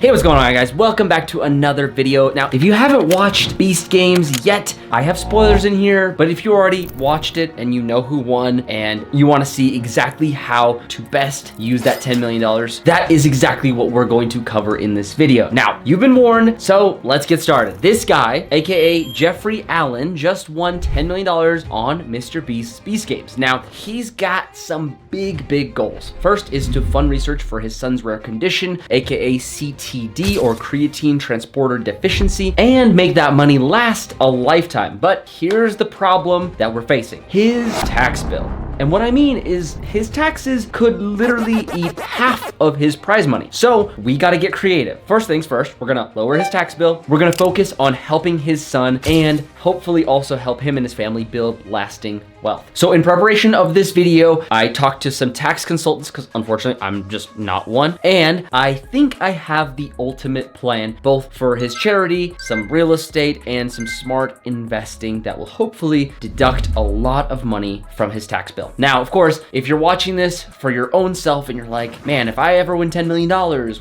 Hey, what's going on, guys? Welcome back to another video. Now, if you haven't watched Beast games yet, I have spoilers in here, but if you already watched it and you know who won and you want to see exactly how to best use that $10 million, that is exactly what we're going to cover in this video. Now, you've been warned, so let's get started. This guy, aka Jeffrey Allen, just won $10 million on MrBeast's Beast games. Now, he's got some big goals. First is to fund research for his son's rare condition, aka CTD, or creatine transporter deficiency, and make that money last a lifetime. But here's the problem that we're facing: his tax bill. And what I mean is his taxes could literally eat half of his prize money. So we gotta get creative. First things first, we're gonna lower his tax bill. We're gonna focus on helping his son and hopefully also help him and his family build lasting wealth. So in preparation of this video, I talked to some tax consultants because unfortunately I'm just not one. And I think I have the ultimate plan, both for his charity, some real estate, and some smart investing that will hopefully deduct a lot of money from his tax bill. Now, of course, if you're watching this for your own self and you're like, man, if I ever win $10 million,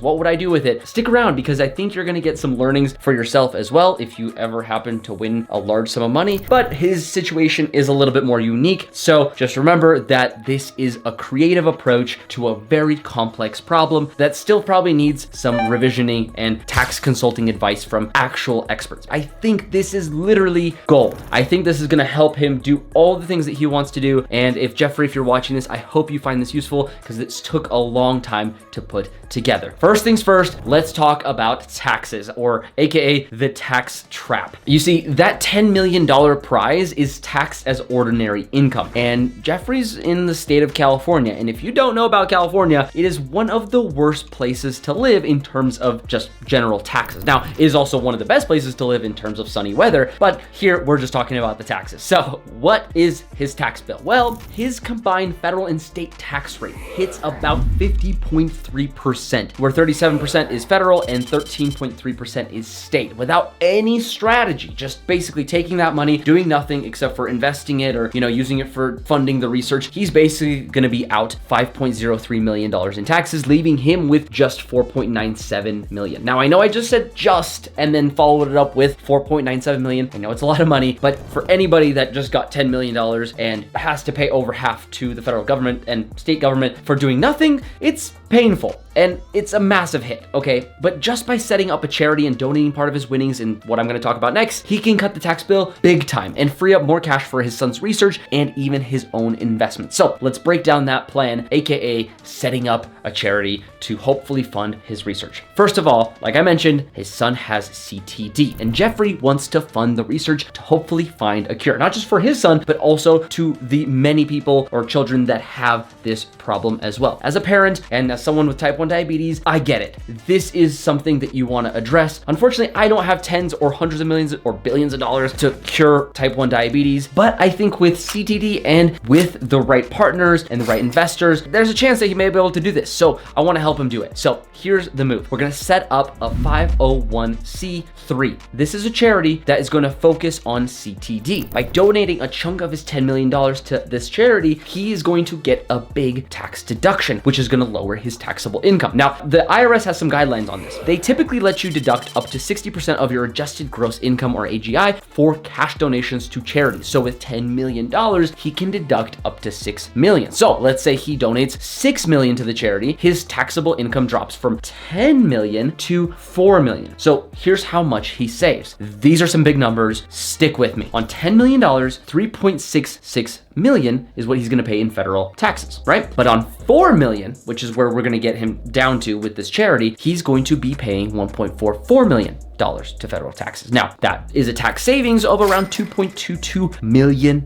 what would I do with it? Stick around, because I think you're gonna get some learnings for yourself as well if you ever happen to win a large sum of money. But his situation is a little bit more unique. So just remember that this is a creative approach to a very complex problem that still probably needs some revisioning and tax consulting advice from actual experts. I think this is literally gold. I think this is gonna help him do all the things that he wants to do. And if Jeffrey, if you're watching this, I hope you find this useful, because it took a long time to put together. First things first, let's talk about taxes, or AKA the tax trap. You see, that $10 million prize is taxed as ordinary income. And Jeffrey's in the state of California. And if you don't know about California, it is one of the worst places to live in terms of just general taxes. Now, it is also one of the best places to live in terms of sunny weather, but here we're just talking about the taxes. So what is his tax bill? Well, his combined federal and state tax rate hits about 50.3%, where 37% is federal and 13.3% is state, without any strategy, just basically taking that money, doing nothing except for investing it or, using it for funding the research. He's basically gonna be out $5.03 million in taxes, leaving him with just $4.97 million. Now, I know I just said just and then followed it up with $4.97 million. I know it's a lot of money, but for anybody that just got $10 million and has to pay over half to the federal government and state government for doing nothing, it's painful and it's a massive hit, okay? But just by setting up a charity and donating part of his winnings in what I'm gonna talk about next, he can cut the tax bill big time and free up more cash for his son's research and even his own investments. So let's break down that plan, AKA setting up a charity to hopefully fund his research. First of all, like I mentioned, his son has CTD, and Jeffrey wants to fund the research to hopefully find a cure, not just for his son, but also to the many people or children that have this problem as well. As a parent and as someone with type 1 diabetes, I get it. This is something that you want to address. Unfortunately, I don't have tens or hundreds of millions or billions of dollars to cure type 1 diabetes, but I think with CTD and with the right partners and the right investors, there's a chance that he may be able to do this. So I want to help him do it. So here's the move. We're going to set up a 501c3. This is a charity that is going to focus on CTD. By donating a chunk of his $10 million to this charity, he is going to get a big tax deduction, which is going to lower his taxable income. Now, the IRS has some guidelines on this. They typically let you deduct up to 60% of your adjusted gross income, or AGI, for cash donations to charities. So with $10 million, he can deduct up to $6 million. So let's say he donates $6 million to the charity. His taxable income drops from $10 million to $4 million. So here's how much he saves. These are some big numbers. Stick with me. On $10 million, $3.66 million is what he's gonna pay in federal taxes, right? But on $4 million, which is where we're gonna get him down to with this charity, he's going to be paying $1.44 million to federal taxes. Now, that is a tax savings of around $2.22 million.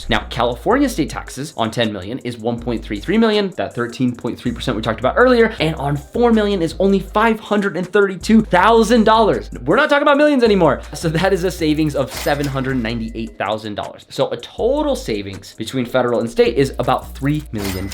Now, California state taxes on 10 million is 1.33 million, that 13.3% we talked about earlier, and on 4 million is only $532,000. We're not talking about millions anymore. So that is a savings of $798,000. So a total savings between federal and state is about $3 million.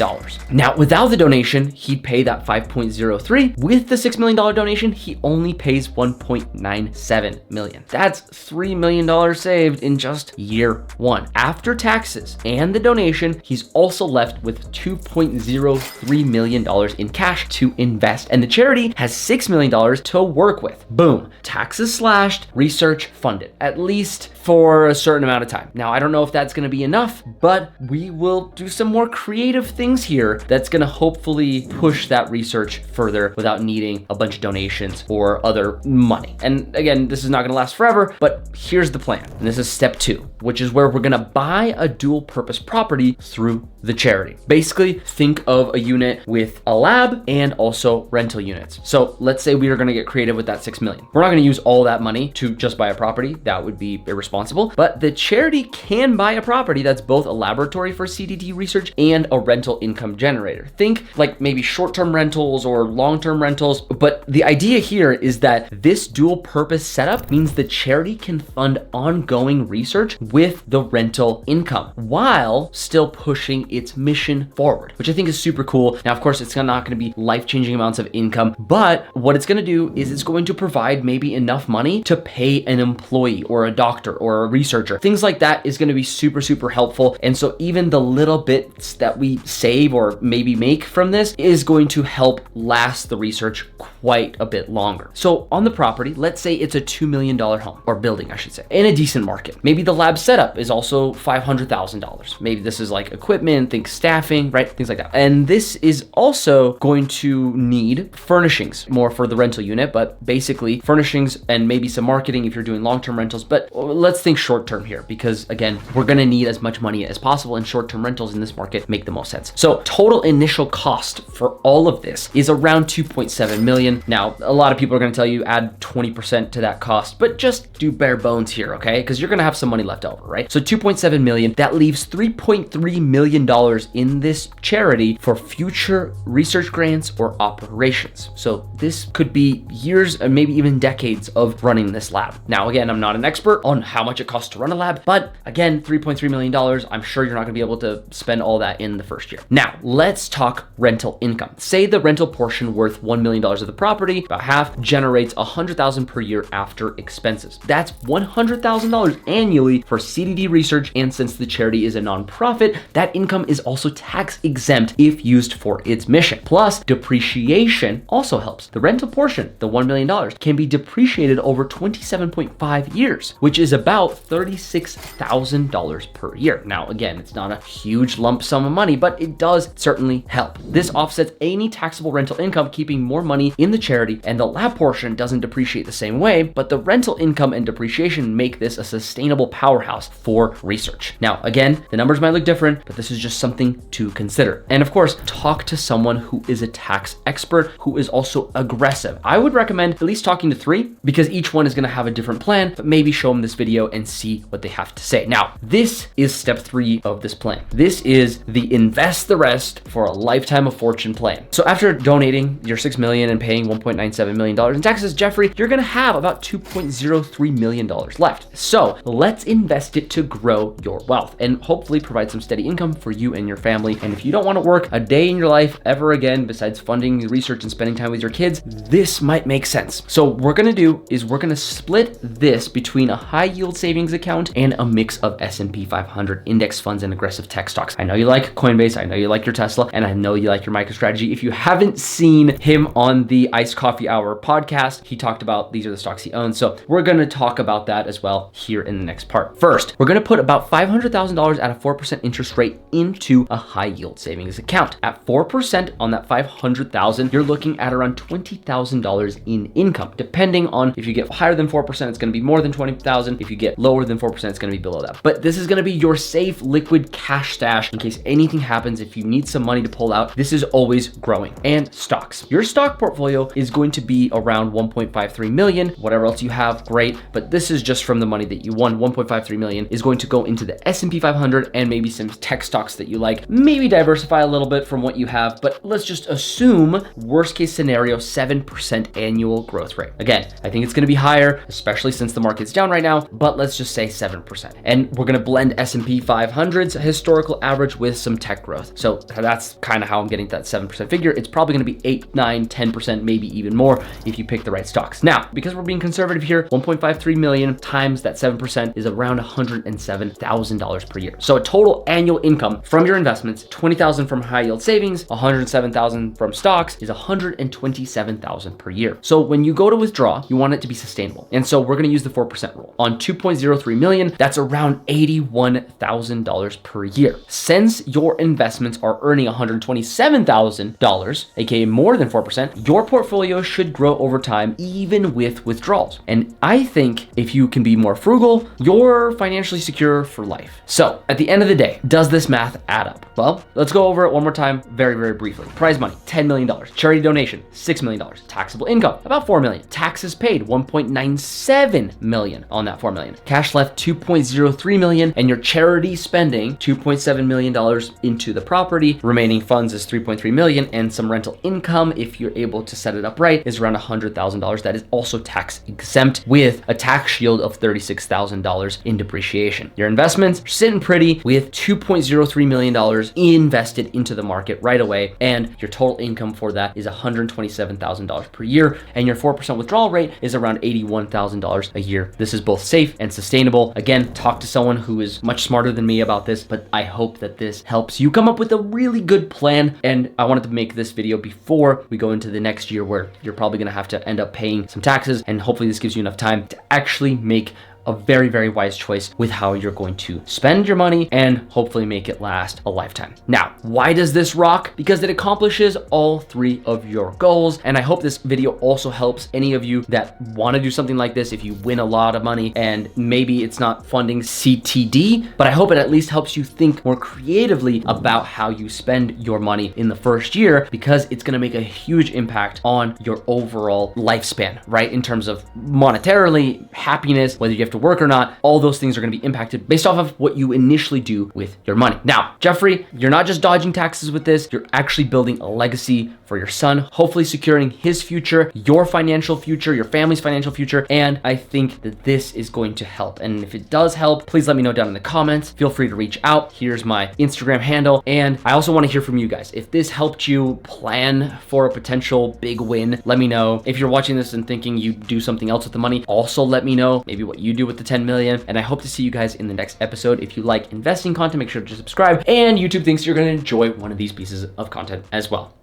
Now, without the donation, he'd pay that 5.03. With the $6 million donation, he only pays 1.9 1.97 million. That's $3 million saved in just year one. After taxes and the donation, he's also left with $2.03 million in cash to invest, and the charity has $6 million to work with. Boom, taxes slashed, research funded, at least for a certain amount of time. Now, I don't know if that's gonna be enough, but we will do some more creative things here that's gonna hopefully push that research further without needing a bunch of donations or other money. And again, this is not gonna last forever, but here's the plan. And this is step 2, which is where we're gonna buy a dual purpose property through the charity. Basically, think of a unit with a lab and also rental units. So let's say we are gonna get creative with that 6 million. We're not gonna use all that money to just buy a property. That would be irresponsible, but the charity can buy a property that's both a laboratory for CDD research and a rental income generator. Think like maybe short-term rentals or long-term rentals, but the idea here is that this dual purpose setup means the charity can fund ongoing research with the rental income while still pushing its mission forward, which I think is super cool. Now, of course, it's not going to be life-changing amounts of income, but what it's going to do is it's going to provide maybe enough money to pay an employee or a doctor or a researcher. Things like that is going to be super, super helpful. And so even the little bits that we save or maybe make from this is going to help last the research quite a bit longer. So on the property, let's say it's a $2 million home, or building, I should say, in a decent market. Maybe the lab setup is also $500,000. Maybe this is like equipment, think staffing, right? Things like that. And this is also going to need furnishings, more for the rental unit, but basically furnishings and maybe some marketing if you're doing long-term rentals. But let's think short-term here, because again, we're going to need as much money as possible, and short-term rentals in this market make the most sense. So total initial cost for all of this is around 2.7 million. Now, a lot of people are going to tell you add 20% to that cost, but just do bare bones here, okay? Because you're going to have some money left over, right? So 2.7 million, that leaves $3.3 million in this charity for future research grants or operations. So this could be years and maybe even decades of running this lab. Now, again, I'm not an expert on how much it costs to run a lab, but again, $3.3 million, I'm sure you're not gonna be able to spend all that in the first year. Now, let's talk rental income. Say the rental portion worth $1 million of the property, about half, generates $100,000 per year after expenses. That's $100,000 annually for CDD research, and since the charity is a nonprofit, that income is also tax exempt if used for its mission. Plus, depreciation also helps. The rental portion, the $1 million, can be depreciated over 27.5 years, which is about $36,000 per year. Now, again, it's not a huge lump sum of money, but it does certainly help. This offsets any taxable rental income, keeping more money in the charity, and the lab portion doesn't depreciate the same way, but the rental income and depreciation make this a sustainable powerhouse for research. Now, again, the numbers might look different, but this is just something to consider. And of course, talk to someone who is a tax expert who is also aggressive. I would recommend at least talking to 3, because each one is going to have a different plan, but maybe show them this video and see what they have to say. Now, this is step 3 of this plan. This is the invest the rest for a lifetime of fortune plan. So after donating your 6 million and paying $1.97 million in taxes, Jeffrey, you're going to have about $2.03 million left. So let's invest it to grow your wealth and hopefully provide some steady income for you and your family. And if you don't want to work a day in your life ever again, besides funding research and spending time with your kids, this might make sense. So what we're going to do is we're going to split this between a high yield savings account and a mix of S&P 500 index funds and aggressive tech stocks. I know you like Coinbase, I know you like your Tesla, and I know you like your MicroStrategy. If you haven't seen him on the Iced Coffee Hour podcast, he talked about these are the stocks he owns. So we're going to talk about that as well here in the next part. First, we're going to put about $500,000 at a 4% interest rate into a high yield savings account. At 4% on that $500,000, you're looking at around $20,000 in income. Depending on if you get higher than 4%, it's going to be more than $20,000. If you get lower than 4%, it's going to be below that. But this is going to be your safe liquid cash stash in case anything happens. If you need some money to pull out, this is always growing. And stocks. Your stock portfolio is going to be around 1.53 million. Whatever else you have, great. But this is just from the money that you won. 1.53 million is going to go into the S&P 500 and maybe some tech stocks that you like. Maybe diversify a little bit from what you have, but let's just assume worst case scenario, 7% annual growth rate. Again, I think it's going to be higher, especially since the market's down right now, but let's just say 7%. And we're going to blend S&P 500's historical average with some tech growth. So that's kind of how I'm getting that 7% figure. It's probably going to be 8, 9, 10%, maybe even more if you pick the right stocks. Now, because we're being conservative here, 1.53 million times that 7% is around $107,000 per year. So a total annual income from your investments, 20,000 from high yield savings, 107,000 from stocks, is 127,000 per year. So when you go to withdraw, you want it to be sustainable. And so we're going to use the 4% rule. On 2.03 million, that's around $81,000 per year. Since your investments are earning $127,000, aka more than 4%, your portfolio should grow over time even with withdrawals. And I think if you can be more frugal, you're financially secure for life. So at the end of the day, does this math add up? Well, let's go over it one more time very, very briefly. Prize money, $10 million. Charity donation, $6 million. Taxable income, about $4 million. Taxes paid, $1.97 million on that $4 million. Cash left, $2.03 million. And your charity spending, $2.7 million into the property. Remaining funds is $3.3 million. And some rental income, if you're able to set it up right, is around $100,000. That is also tax exempt with a tax shield of $36,000 in depreciation. Your investments are sitting pretty with $2.03 million invested into the market right away. And your total income for that is $127,000 per year. And your 4% withdrawal rate is around $81,000 a year. This is both safe and sustainable. Again, talk to someone who is much smarter than me about this, but I hope that this helps you come up with a really good plan. And I wanted to make this video before we go into the next year where you're probably going to have to end up paying some taxes. And hopefully this gives you enough time to actually make a very, very wise choice with how you're going to spend your money and hopefully make it last a lifetime. Now, why does this rock? Because it accomplishes all three of your goals. And I hope this video also helps any of you that want to do something like this. If you win a lot of money and maybe it's not funding CTD, but I hope it at least helps you think more creatively about how you spend your money in the first year, because it's going to make a huge impact on your overall lifespan, right? In terms of monetarily, happiness, whether you have to work or not, all those things are going to be impacted based off of what you initially do with your money. Now, Jeffrey, you're not just dodging taxes with this, you're actually building a legacy for your son, hopefully securing his future, your financial future, your family's financial future. And I think that this is going to help. And if it does help, please let me know down in the comments. Feel free to reach out. Here's my Instagram handle. And I also want to hear from you guys. If this helped you plan for a potential big win, let me know. If you're watching this and thinking you do something else with the money, also let me know maybe what you do with the 10 million. And I hope to see you guys in the next episode. If you like investing content, make sure to subscribe. And YouTube thinks you're going to enjoy one of these pieces of content as well.